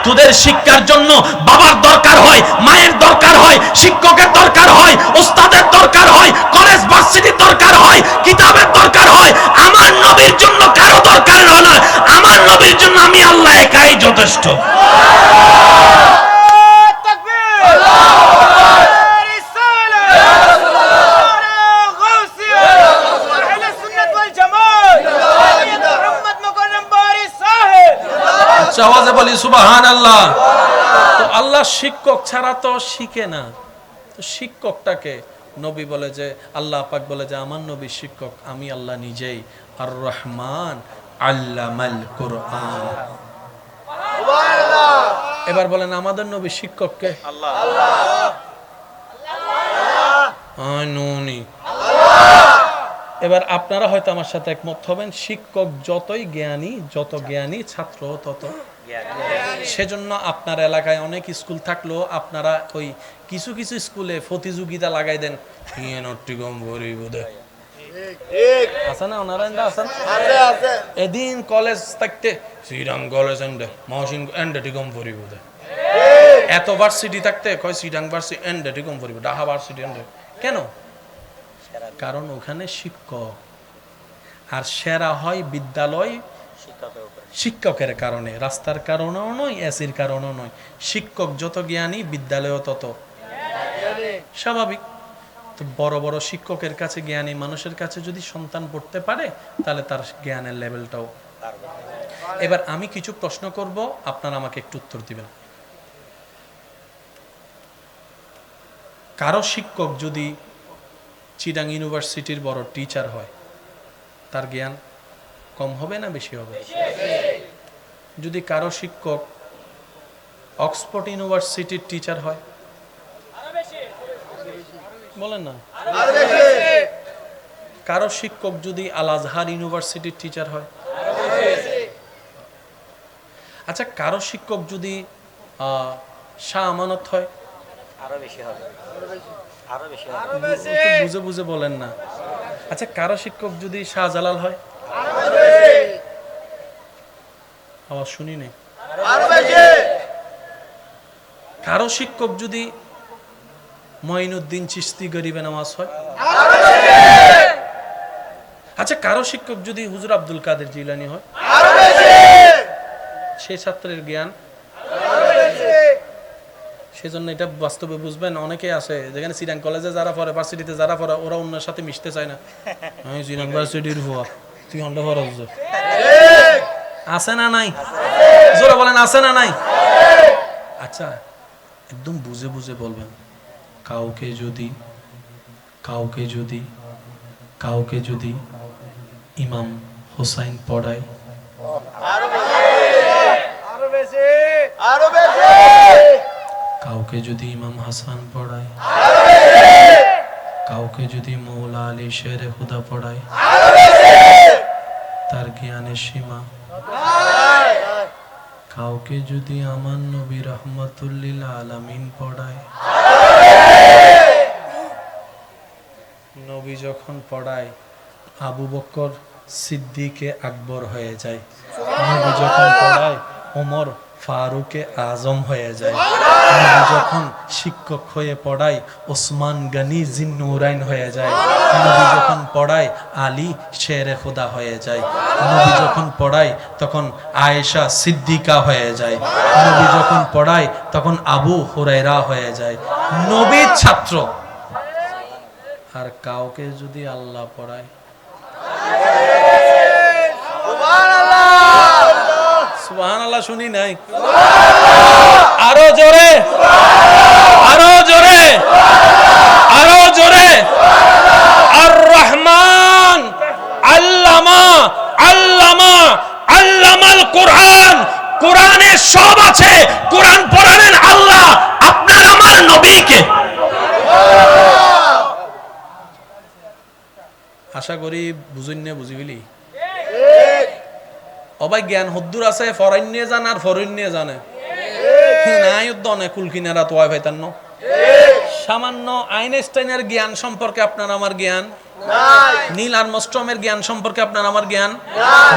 তোদের শিক্ষার জন্য বাবার দরকার হয়, মায়ের দরকার হয়, শিক্ষকের দরকার হয়, ওস্তাদের দরকার হয়, কলেজ ভার্সিটির দরকার হয়, কিতাবের দরকার হয়। আমার নবীর জন্য কারো দরকার হয় না। আমার নবীর জন্য আমি আল্লাহ একাই যথেষ্ট। আওয়াজে বলি সুবহানাল্লাহ। তো আল্লাহ শিক্ষক ছাড়া তো শিখে না। তো শিক্ষকটাকে নবী বলে যে, আল্লাহ পাক বলে যে আমার নবী শিক্ষক, আমি আল্লাহ নিজেই আর রহমান আল্লামাল কুরআন। এবার বলেন আমাদের নবী শিক্ষক কে? আল্লাহ। নুনি। এবার আপনারা হয়তো আমার সাথে একমত হবেন, শিক্ষক যতই জ্ঞানী, যত জ্ঞানী ছাত্র তত সেজন্য আপনার এলাকায় অনেক স্কুল থাকলেও আপনারা ওই কিছু কিছু স্কুলে প্রতিযোগিতা লাগাই দেন, আছে না? ওনারা আছেন এদিন কলেজ থাকতে শ্রীরাম কলেজ এন্ডে মহসিন এন্ডে টিকম পড়িব, এত ভার্সিটি থাকতে কয় শ্রীরাম ভার্সিটি এন্ডে টিকম পড়িব, ঢাকা ভার্সিটি এন্ডে। কেন? কারণ ওখানে শিক্ষক। আর সেরা হয় বিদ্যালয় শিক্ষকের কারণে, রাস্তার কারণেও নয়, এসির কারণেও নয়। শিক্ষক যত জ্ঞানী বিদ্যালয় তত স্বাভাবিক। তো বড় বড় শিক্ষকের কাছে, জ্ঞানী মানুষের কাছে যদি সন্তান পড়তে পারে তাহলে তার জ্ঞানের লেভেলটাও। এবার আমি কিছু প্রশ্ন করব, আপনারা আমাকে একটু উত্তর দিবেন। কারো শিক্ষক যদি চিটাং ইউনিভার্সিটির বড় টিচার হয়, তার জ্ঞান কম হবে না বেশি হবে? যদি কারো শিক্ষক অক্সফোর্ড ইউনিভার্সিটির টিচার হয়, বলেন না? কারো শিক্ষক যদি আল আজহার ইউনিভার্সিটির টিচার হয়? আচ্ছা, কারো শিক্ষক যদি শাহ আমানত হয়? আরো বেশি হবে। বুঝে বুঝে বলেন না। আচ্ছা, কারো শিক্ষক যদি শাহজালাল হয়? আওয়াজ শুনি নাই। কারো শিক্ষক যদি মঈনুদ্দিন চিশতি গরিবে নামাজ হয়? আচ্ছা, কারো শিক্ষক যদি হুজুর আব্দুল কাদের জিলানী হয়? সেই ছাত্রের জ্ঞান। সেজন্য এটা বাস্তবে বুঝবেন, অনেকে আছে যেখানে চিরাং কলেজে যারা পড়ে, ভার্সিটিতে যারা পড়ে, ওরা অন্যের সাথে মিশতে চায় না। আমি চিরাং ভার্সিটির হওয়া, তুই হন্ডা পড়া বুঝো। আছে না নাই? জোরে বলেন, আছে না নাই? আচ্ছা, একদম বুঝে বুঝে বলবেন। কাউকে যদি ইমাম হোসাইন পড়ায়, কাউকে যদি ইমাম হাসান পড়ায়, কাউকে যদি মৌলা আলী শেরে খুদা পড়ায়, তার জ্ঞানের সীমা। কাউকে যদি আমার নবী রহমাতুল্লিল আলামিন পড়ায়, নবী যখন পড়ায় আবু বকর সিদ্দিকে আকবর হয়ে যায়, নবী যখন পড়ায় ওমর ফারুকে আজম হয়ে যায়, নবী যখন শিক্ষক হয়ে পড়ায় ওসমান গনি জিন্নুরাইন হয়ে যায়, নবী যখন পড়ায় আলী শেরে খুদা হয়ে যায়, নবী যখন পড়ায় তখন আয়েশা সিদ্দিকা হয়ে যায়, নবী যখন পড়ায় তখন আবু হুরায়রা হয়ে যায়। নবীর ছাত্র। আর কাউকে যদি আল্লাহ পড়ায়, সুবহানাল্লাহ শুনি নাই? আরো জোরে, আরো জোরে, আরো জোরে। আর রহমান আল্লামাল কোরআন। কোরআনে সব আছে। কোরআন পড়ালেন আল্লাহ, আপনার আমার নবীকে। আশা করি বুঝুন বুঝিবিলি। অবাই জ্ঞান হদ্দুর আছে, ফরাইন নিয়ে জান আর ফরেন নিয়ে জানে নাই উদ্দনে কুলকিনারা তো পাইতান। সামান্য আইনস্টাইনের জ্ঞান সম্পর্কে আপনার আমার জ্ঞান নাই, নীল আর্মস্ট্রমের জ্ঞান সম্পর্কে আপনার আমার জ্ঞান,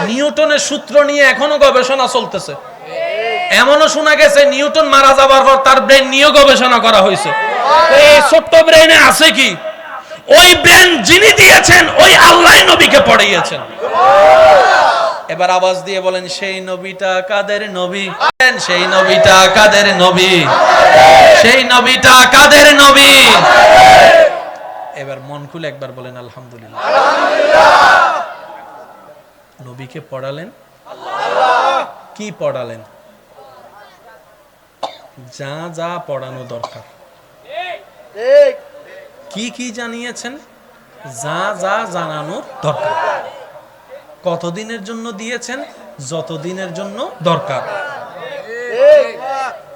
নিউটনের সূত্র নিয়ে এখনো গবেষণা চলতেছে। এমনও শোনা গেছে নিউটন মারা যাবার পর তার ব্রেন নিয়ে গবেষণা করা হয়েছে। এই ছোট্ট ব্রেনে আছে কি? ওই ব্রেন যিনি দিয়েছেন ওই আল্লাহ নবীকে পড়িয়েছেন। এবার আওয়াজ দিয়ে বলেন, সেই নবীটা কাদের নবী? সেই নবীটা কাদের নবী? সেই নবীটা কাদের নবী? এবার মন খুলে একবার বলেন আলহামদুলিল্লাহ। নবীকে পড়ালেন, কি পড়ালেন? যা যা পড়ানো দরকার। কি কি জানিয়েছেন? যা যা জানানোর দরকার। কতদিনের জন্য দিয়েছেন? যতদিনের জন্য দরকার।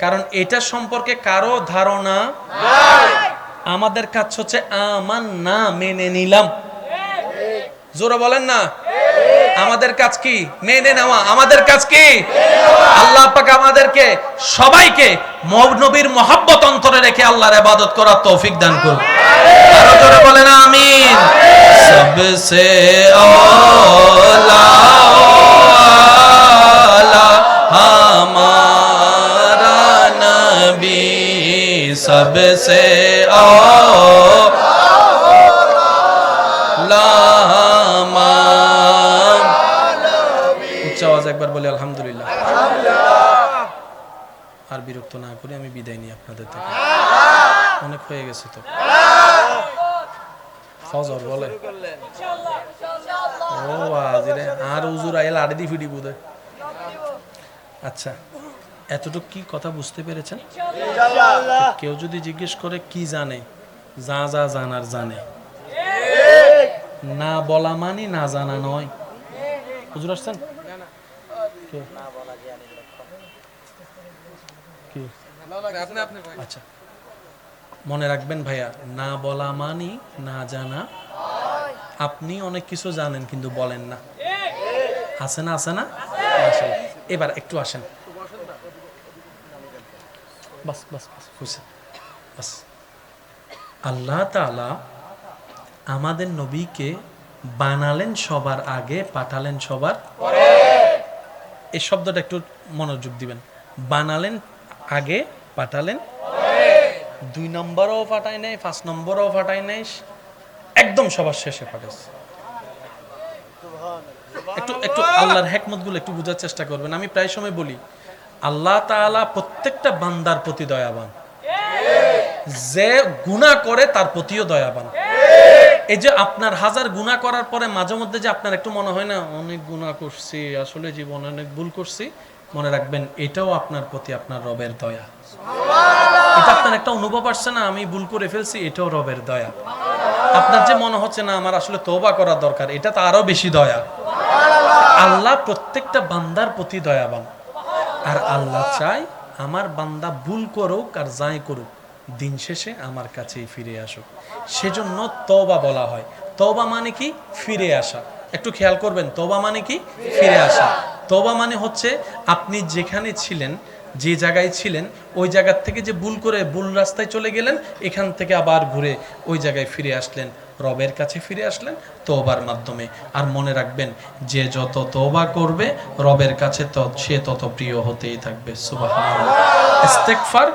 কারণ এটা সম্পর্কে কারো ধারণা নাই। আমাদের কাজ হচ্ছে আমান না, মেনে নিলাম। জোরে বলেন না, আমাদের কাজ কি? মেনে নেওয়া। আমাদের কাজ কি? আল্লাহ পাক আমাদেরকে সবাইকে নবীর মহব্বত অন্তরে রেখে আল্লাহর ইবাদত করার তৌফিক দান করুন। আরো জোরে বলেন আমিন। সবসে আলা हमारा नबी सबसे উচ্চ আওয়াজ একবার বলি আলহামদুলিল্লাহ। আর বিরক্ত না করে আমি বিদায় নিই আপনাদের থেকে, অনেক হয়ে গেছে তো। ফজর বলে ও আজিরে আর হুজুর আইল আড়ি ফিডি বুদে। আচ্ছা, এতটুকু কি কথা বুঝতে পেরেছেন? কেউ যদি জিজ্ঞেস করে কি জানে, যা যা জানার জানে। না বলা মানে না জানা নয়। হুজুর আসছেন? আচ্ছা, মনে রাখবেন ভাইয়া, না বলা মানে না জানা। আপনি অনেক কিছু জানেন কিন্তু বলেন না। আছে না? আছে না? এবার একটু আসেন। বাস বাস বাস। আল্লাহ তাআলা আমাদের নবীকে বানালেন সবার আগে, পাঠালেন সবার পরে। এই শব্দটা একটু মনোযোগ দিবেন। বানালেন আগে, পাঠালেন পরে। 2 নম্বরও পাঠায় নাই, 5 নম্বরও পাঠায় নাই, একদম সবার শেষে পাঠাইছে। একটু আল্লাহর হিকমতগুলো একটু বোঝার চেষ্টা করবেন। আমি প্রায় সময় বলি, আল্লাহ তাআলা প্রত্যেকটা বান্দার প্রতি দয়াবান। যে গুনাহ করে তার প্রতিও দয়াবান। এই যে আপনার হাজার গুনাহ করার পরে মাঝে মধ্যে যে আপনার একটু মনে হয় না অনেক গুনাহ করছি, আসলে জীবনে অনেক ভুল করছি, মনে রাখবেন এটাও আপনার প্রতি আপনার রবের দয়া। এটা আপনার একটা অনুভব আসছে না, আমি ভুল করে ফেলছি, এটাও রবের দয়া। আপনার যে মনে হচ্ছে না আমার আসলে তওবা করা দরকার, এটা তো আরো বেশি দয়া। আল্লাহ প্রত্যেকটা বান্দার প্রতি দয়াবান। আর আল্লাহ চায় আমার বান্দা ভুল করুক আর যাই করুক, দিন শেষে আমার কাছেই ফিরে আসুক। সেজন্য তওবা বলা হয়। তওবা মানে কি? ফিরে আসা। একটু খেয়াল করবেন, তওবা মানে কি? ফিরে আসা। তওবা মানে হচ্ছে আপনি যেখানে ছিলেন, যে জায়গায় ছিলেন, ওই জায়গার থেকে যে ভুল করে ভুল রাস্তায় চলে গেলেন, এখান থেকে আবার ঘুরে ওই জায়গায় ফিরে আসলেন, রবের কাছে ফিরে আসলেন তওবার মাধ্যমে। আর মনে রাখবেন, যে যত তওবা করবে রবের কাছে সে তত প্রিয় হতেই থাকবে। সুবহানাল্লাহ। ইস্তেগফার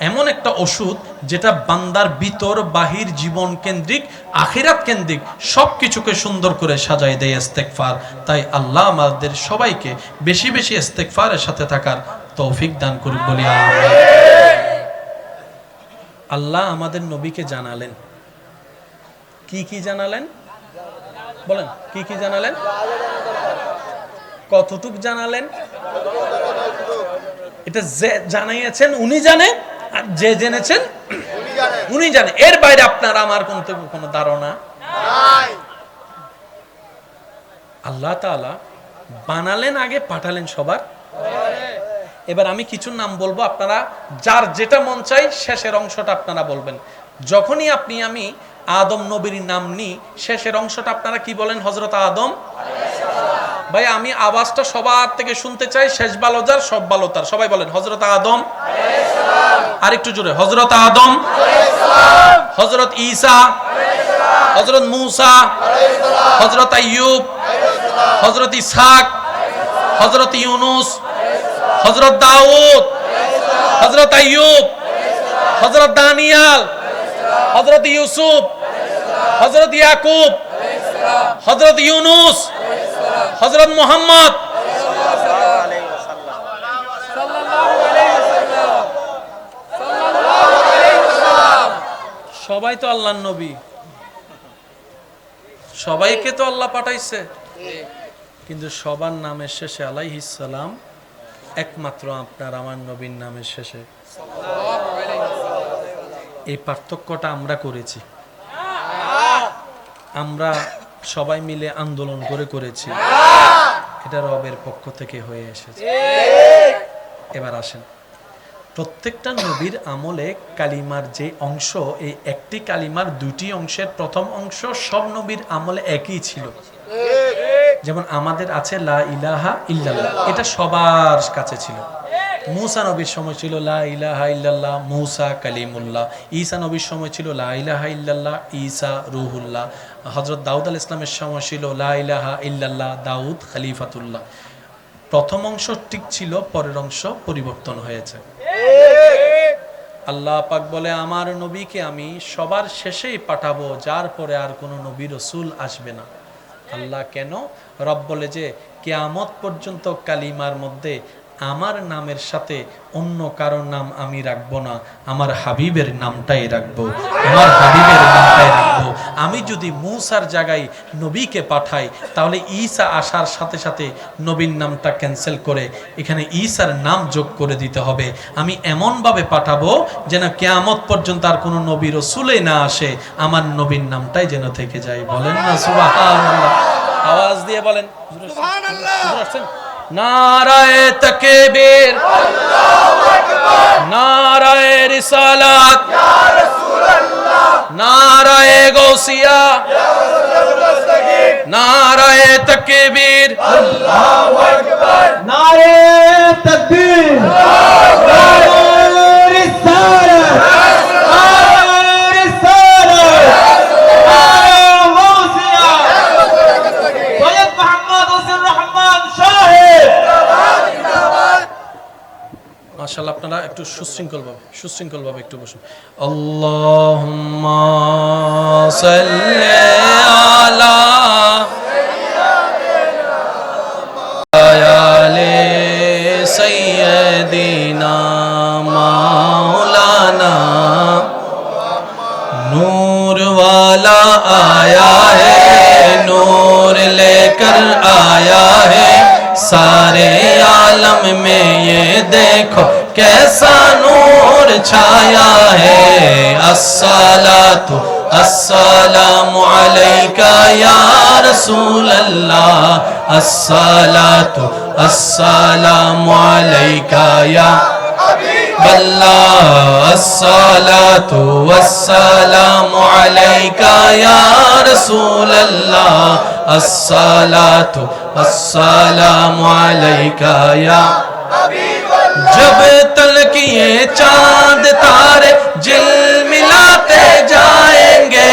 এমন একটা ওষুধ যেটা বান্দার ভিতর বাহির জীবন কেন্দ্রিক, আখিরাত কেন্দ্রিক সবকিছুকে সুন্দর করে সাজায় দেয় ইস্তেগফার। তাই আল্লাহ আমাদের সবাইকে বেশি বেশি ইস্তেগফারের সাথে থাকার তৌফিক দান করুন বলি আমিন। আল্লাহ আমাদের নবীকে জানালেন, কি কি জানালেন? বলেন, কি কি জানালেন? কতটুক জানালেন? এটা যে জানাইয়েছেন উনি জানে, আর যে জেনেছেন উনি জানে। এর বাইরে আপনার আমার কোনো ধারণা নাই। আল্লাহ তাআলা বানালেন আগে, পাঠালেন সবার পরে। এবার আমি কিছু নাম বলবো, আপনারা যার যেটা মন চাই শেষের অংশটা আপনারা বলবেন। যখনই আমি আদম নবীর নাম নিই, শেষের অংশটা আপনারা কি বলেন? হযরত আদম আলাইহিস সালাম। ভাই আমি আওয়াজটা সবার থেকে শুনতে চাই, শেষ ভালো যার সব ভালো তার। সবাই বলেন হযরত আদম আলাইহিস সালাম। আরেকটু জোরে, হযরত আদম আলাইহিস সালাম, হযরত ঈসা আলাইহিস সালাম, হযরত মূসা আলাইহিস সালাম, হযরত আইয়ুব আলাইহিস সালাম, হযরত ইসহাক আলাইহিস সালাম, হযরত ইউনূস আলাইহিস সালাম, হযরত দাউদ, হযরত আইয়ুব, হযরত দানিয়াল, হযরত ইউসুফ, হযরত ইয়াকুব, হযরত ইউনুস, হযরত মুহাম্মদ, সবাই তো আল্লাহর নবী, সবাইকে তো আল্লাহ পাঠাইছে, কিন্তু সবার নামের শেষে আলাইহিস সালাম, একমাত্র আপনার আমার নবীর নামের শেষে। এই পার্থক্যটা আমরা করেছি, আমরা সবাই মিলে আন্দোলন করেছি, এটা রবের পক্ষ থেকে হয়ে এসেছে। এবার আসেন, প্রত্যেকটা নবীর আমলে কালিমার যে অংশ, এই একটি কালিমার দুটি অংশের প্রথম অংশ সব নবীর আমলে একই ছিল। যেমন আমাদের আছে লা ইলাহা ইল্লাল্লাহ, এটা সবার কাছে ছিল। মূসা নবীর সময় ছিল লা ইলাহা ইল্লাল্লাহ, মূসা কালিমুল্লাহ। ঈসা নবীর সময় ছিল লা ইলাহা ইল্লাল্লাহ, ঈসা রুহুল্লাহ। হযরত দাউদ আলাইহিস সালামের সময় ছিল লা ইলাহা ইল্লাল্লাহ, দাউদ খলিফাতুল্লাহ। প্রথম অংশ ঠিক ছিল, পরের অংশ পরিবর্তন হয়েছে। আল্লাহ পাক বলে আমার নবীকে আমি সবার শেষেই পাঠাবো, যার পরে আর কোনো নবী রাসূল আসবে না। আল্লাহ কেন? রব বলে যে কিয়ামত পর্যন্ত কালিমার মধ্যে আমার নামের সাথে অন্য কারোর নাম আমি রাখবো না, আমার হাবিবের নামটাই রাখবো, আমার হাবিবের নামটাই রাখবো। আমি যদি মূসার জায়গায় নবীকে পাঠাই, তাহলে ঈসা আসার সাথে সাথে নবীর নামটা ক্যান্সেল করে এখানে ঈসার নাম যোগ করে দিতে হবে। আমি এমনভাবে পাঠাবো যেন কিয়ামত পর্যন্ত আর কোনো নবী রাসূলই না আসে, আমার নবীর নামটাই যেন থেকে যায়। বলেন না সুবহানাল্লাহ, আওয়াজ দিয়ে বলেন সুবহানাল্লাহ। নারায়ে তাকবীর, আল্লাহু আকবার, নারায়ে রিসালাত, ইয়া রাসূলুল্লাহ, নারায়ে গাউসিয়া, ইয়া রাসূলুল্লাহ, নারায়ে তাকবীর, আল্লাহু আকবার, নারায়ে তাকবীর, নারায়ে রিসালাত, নারায়ে রিসালাত, নারায়ে গাউসিয়া, সৈয়দ মুহাম্মদ হোসেন রহমান শাহেদ। মাশাআল্লাহ, আপনারা একটু সুশৃঙ্খল ভাবে একটু বসুন। আল্লাহুম্মা সাল্লি আলা আলি সাইয়্যিদিনা মাওলানা नूर वाला आया है, नूर लेकर आया है, सारे आलम में ये देखो कैसा नूर छाया है। अस्सलातु अस्सलामु अलैका या रसूल अल्लाह, अस्सलातु अस्सलामु अलैका या अल्लाह, अस्सलातु वस्सलामु अलैका या रसूल अल्लाह, अस्सलातु वस्सलामु अलैका या हबीब अल्लाह। जब तलकिए चांद तारे झिलमिलाते जाएंगे,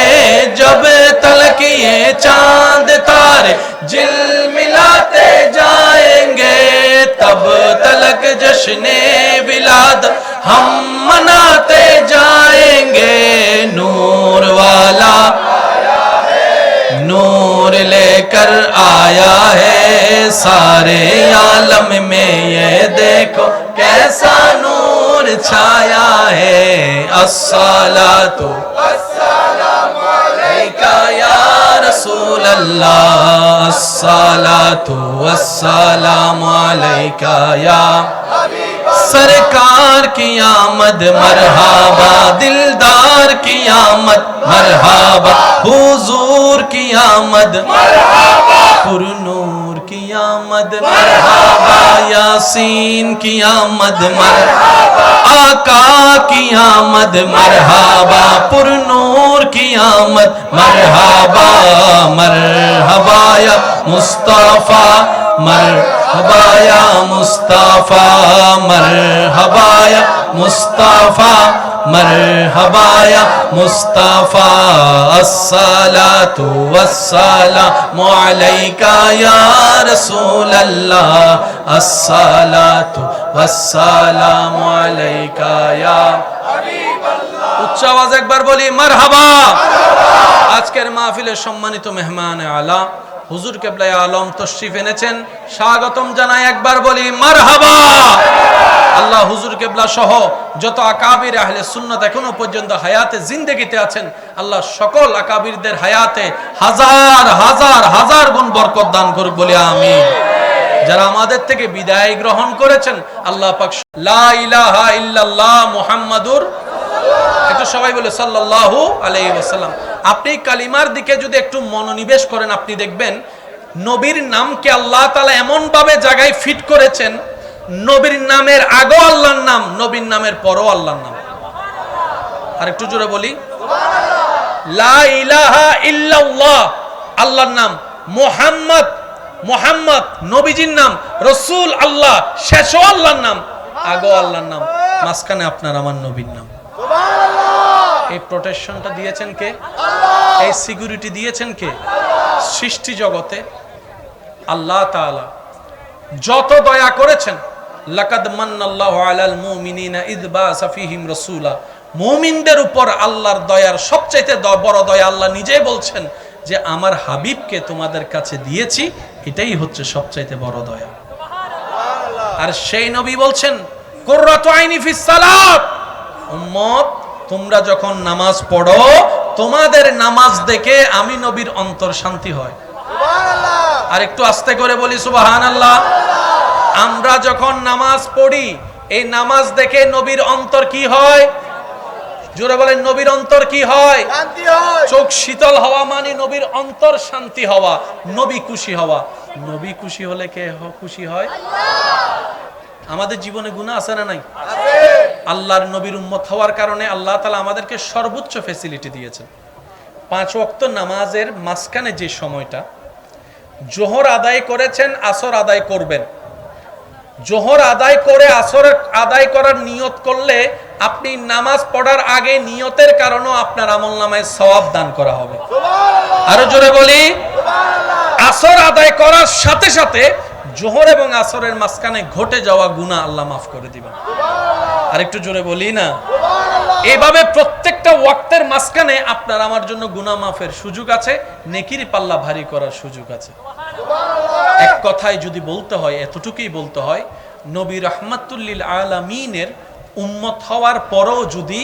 जब तलकिए चांद तारे झिलमिलाते जाएंगे, तब तलक जश्ने विलाद हम मनाते जाएंगे। नूर वाला नूर लेकर आया है, सारे आलम में ये देखो कैसा नूर छाया है। अस्सलातु वस्सलामु अलैका या रसूल अल्लाह, अस्सलातु वस्सलामु अलैका या सरकार की आमद मरहबा, दिलदार की आमद मरहबा, हुजूर की आमद मरहबा, पुरनूर की आमद मरहबा, यासीन की आमद मरहबा, आका की आमद मरहबा, पुरनूर की आमद मरहबा, मरहबा या मुस्तफा, मरहबा या मुस्तफा, मरहबा या मुस्तफा मरहबा या मुस्तफा अस्सलातु वस्सलामु अलैका या रसूल अल्लाह अस्सलातु वस्सलामु अलैका या উচ্চ আওয়াজ একবার বলি মারহাবা। আজকের মাহফিলের সম্মানিত মেহমান আলা হুজুর কেবলা আলম তশরিফ এনেছেন, স্বাগতম জানাই, একবার বলি মারহাবা। আল্লাহ হুজুর কেবলা সহ যত আকাবির আহলে সুন্নাত এখনো পর্যন্ত হায়াতে জিন্দেগিতে আছেন, আল্লাহ সকল আকাবিরদের হায়াতে হাজার হাজার হাজার গুণ বরকত দান করুক বলি আমিন। যারা আমাদের থেকে বিদায় গ্রহণ করেছেন, আল্লাহ পাক লা ইলাহা ইল্লাল্লাহ মুহাম্মাদুর, একটু সবাই বলে সাল্লাল্লাহু আলাইহি ওয়াসাল্লাম। আপনি কালিমার দিকে যদি একটু মনোনিবেশ করেন, আপনি দেখবেন নবীর নামকে আল্লাহ তাআলা এমন ভাবে জায়গায় ফিট করেছেন, নবীর নামের আগেও আল্লাহর নাম, নবীর নামের পরেও আল্লাহর নাম। আর একটু জোরে বলি সুবহানাল্লাহ। লা ইলাহা ইল্লাল্লাহ আল্লাহর নাম, মুহাম্মদ মুহাম্মদ নবীজির নাম, রাসূল আল্লাহ শেষও আল্লাহর নাম, আগেও আল্লাহর নাম, মাঝখানে আপনার আমার নবীর নাম। এই প্রোটেকশনটা দিয়েছেন কে? আল্লাহ। এই সিকিউরিটি দিয়েছেন কে? আল্লাহ। সৃষ্টি জগতে আল্লাহ তাআলা যত দয়া করেছেন, লাকাদ মান্নাল্লাহু আলাল মুমিনিনা ইয বাআসা ফীহিম রাসূলা, মুমিনদের উপর আল্লাহর দয়ার সবচাইতে বড় দয়া আল্লাহ নিজেই বলছেন যে আমার হাবিবকে তোমাদের কাছে দিয়েছি, এটাই হচ্ছে সবচাইতে বড় দয়া। সুবহানাল্লাহ। আর সেই নবী বলছেন কুররাতু আইনি ফিস সালাত, উম্মত তোমরা যখন নামাজ পড়ো, তোমাদের নামাজ দেখে আমি নবীর অন্তর শান্তি হয়। সুবহানাল্লাহ। আর একটু আস্তে করে বলি সুবহানাল্লাহ। আমরা যখন নামাজ পড়ি, এই নামাজ দেখে নবীর অন্তর কি হয়? জোরে বলেন, নবীর অন্তর কি হয়? শান্তি হয়। চোখ শীতল হওয়া মানে নবীর অন্তর শান্তি হওয়া, নবী খুশি হওয়া। নবী খুশি হলে কে খুশি হয়? আল্লাহ। আমাদের জীবনে গুনাহ আছে না নাই? আছে। আল্লাহর নবীর উম্মত হওয়ার কারণে আল্লাহ তাআলা আমাদেরকে সর্বোচ্চ ফ্যাসিলিটি দিয়েছেন। 5 ওয়াক্ত নামাজের মাঝখানে যে সময়টা, জোহর আদায় করেছেন, আসর আদায় করবেন। জোহর আদায় করে আসর আদায় করার নিয়ত করলে আপনি নামাজ পড়ার আগে নিয়তের কারণেও আপনার আমলনামায় সওয়াব দান করা হবে। সুবহানাল্লাহ। আরো জোরে বলি সুবহানাল্লাহ। আসর আদায় করার সাথে সাথে জোহর এবং আসরের মাঝখানে ঘটে যাওয়া গুনাহ আল্লাহ মাফ করে দিবেন। সুবহানাল্লাহ। আর একটু জোরে বলি না সুবহানাল্লাহ। এইভাবে প্রত্যেকটা ওয়াক্তের মাঝখানে আপনার আমার জন্য গুনাহ মাফের সুযোগ আছে, নেকির পাল্লা ভারী করার সুযোগ আছে। সুবহানাল্লাহ। এক কথায় যদি বলতে হয়, এতটুকুই বলতে হয়, নবী রাহমাতুল লিল আলামিনের উম্মত হওয়ার পরেও যদি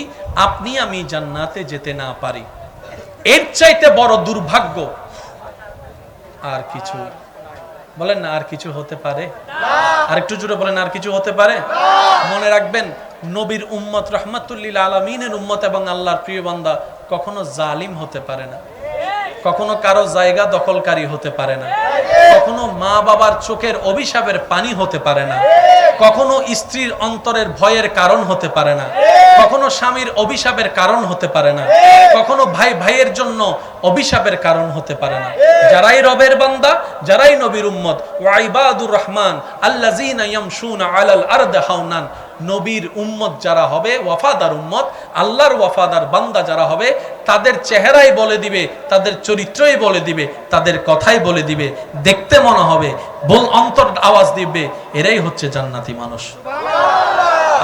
আপনি আমি জান্নাতে যেতে না পারি, এর চাইতে বড় দুর্ভাগ্য আর কিছু বলেন না, আর কিছু হতে পারে? আর একটু জোরে বলেন, আর কিছু হতে পারে? মনে রাখবেন, নবীর উম্মত রাহমাতুল লিল আলামিনের উম্মত এবং আল্লাহর প্রিয় বান্দা কখনো জালিম হতে পারে না, কখনো কারো জায়গা দখলকারী হতে পারে না, কখনো মা বাবার চোখের অভিশাপের পানি হতে পারে না, কখনো স্ত্রীর অন্তরের ভয়ের কারণ হতে পারে না, কখনো স্বামীর অভিশাপের কারণ হতে পারে না, কখনো ভাই ভাইয়ের জন্য অভিশাপের কারণ হতে পারে না। যারাই রবের বান্দা, যারাই নবীর উম্মত, ওয়া ইবাদুর রহমান আল্লাযীনা ইয়ামশুনা আলাল আরদি হাওনান, নবীর উম্মত যারা হবে, ওয়াফাদার উম্মত, আল্লাহর ওয়াফাদার বান্দা যারা হবে, তাদের চেহারাই বলে দিবে, তাদের চরিত্রই বলে দিবে, তাদের কথাই বলে দিবে, দেখতে মনে হবে, অন্তর আওয়াজ দিবে, এরাই হচ্ছে জান্নাতি মানুষ।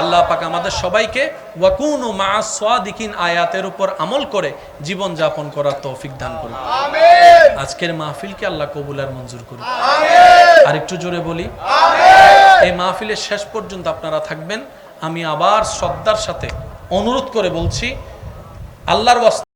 আল্লাহ পাক আমাদের সবাইকে ওয়াকুনু মা'আস সাদিকিন আয়াতের উপর আমল করে জীবন যাপন করার তৌফিক দান করুন। আমিন। আজকের মাহফিলকে আল্লাহ কবুল আর মঞ্জুর করুন। আমিন। আর একটু জোরে বলি আমিন। এই মাহফিলের শেষ পর্যন্ত আপনারা থাকবেন। আমি আবার শ্রদ্ধার সাথে অনুরোধ করে বলছি, আল্লাহর ওয়াস্তে